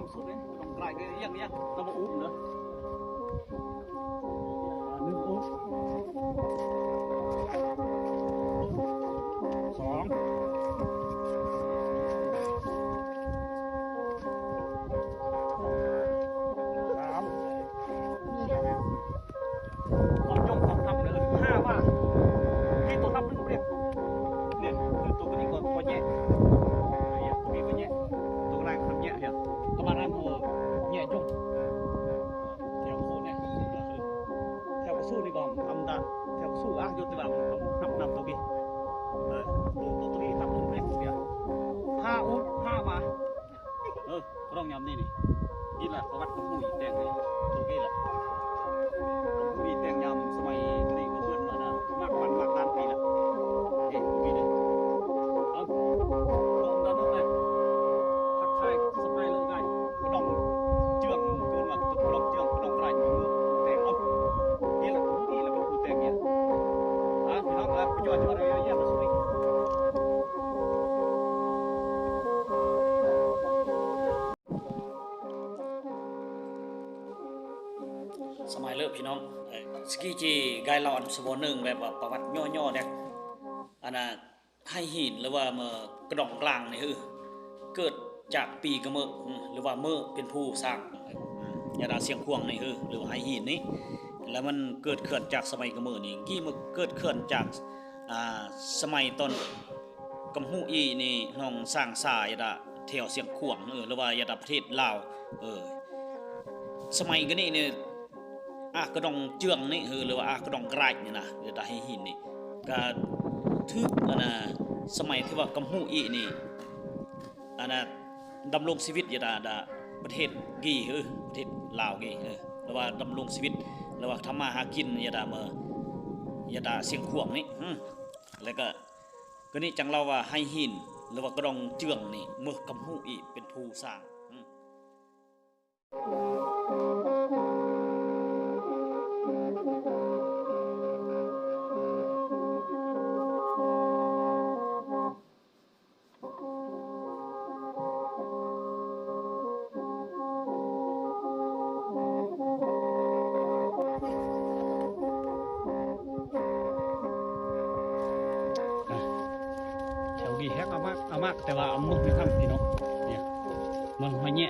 ำสุดเลยต้องไกลกันยังเรามาอุ้มเนอะหนึ่งอุ้มสองความย่องความทำเลยห้าว่าที่ตัวทำนึงเรียกเนี่ยคือตัวนี้ก่อนตัวแย่ตัวนี้ก็แย่ตัวแรกทำแย่เหรอประมาณนั้นโอ้แย่ย่งแถวโคเนี่ยแถวสู้นี่ก่อนทำได้แถวสู้อ่ะยศที่แบบนำตัวนี้ตัวนี้ทำนึงเรียกเดียวห้าอุ้มห้ามาร้องยำนี่นี่แหละประวัติของผู้หญิงแดงเลยตัวนี้แหละผู้หญิงแดงยำสมัยนี้ก็เพื่อนมานะมากวันมากนานปีละปีเลยเอาลงด้านนู้นเลยทักทายสบายเลยไงกระดองเจืองเกินมากระดองเจืองกระดองไรมือแดงเอานี่แหละผู้นี่แหละเป็นผู้แดงเนี่ยพี่น้องครับประโยชน์อะไรเยอะๆมาสุดสมัยเลิกพี่น้องสกีจีไกลอนสมบูรณ์หนึ่งแบบว่าประวัติย่อๆเนี่ยอันน่ะให้หินหรือว่าเมื่อกระดองกลางนี่คือเกิดจากปีกระเมอหรือว่าเมื่อเป็นผู้สร้างยาดาเสียงควงนี่คือหรือว่าให้หินนี่แล้วมันเกิดเขื่อนจากสมัยกระเมอนี่กี่มันเกิดเขื่อนจากสมัยตอนกำหูอีนี่น้องสร้างสายาดาแถวเสียงควงหรือว่ายาดาประเทศลาวสมัยกันนี่เนี่ยกระดองเจืองนี่หรือว่ากระดองกระไรนี่นะเดี๋ยวให้หินนี่ก็ทึกสมัยที่ว่ากำหูอีนี่ดำรงชีวิตยาดาประเทศกี่ประเทศลาวกี่หรือว่าดำรงชีวิตหรือว่าทำมาหากินยาดาเสียงขวงนี่แล้วก็นี่จังเราว่าให้หินหรือว่ากระดองเจืองนี่เมื่อกำหูอีเป็นผู้สร้างแฮกเอามากแต่ว่าเอามุกไม่ทำพี่น้องเนี่ยมันหอยแง่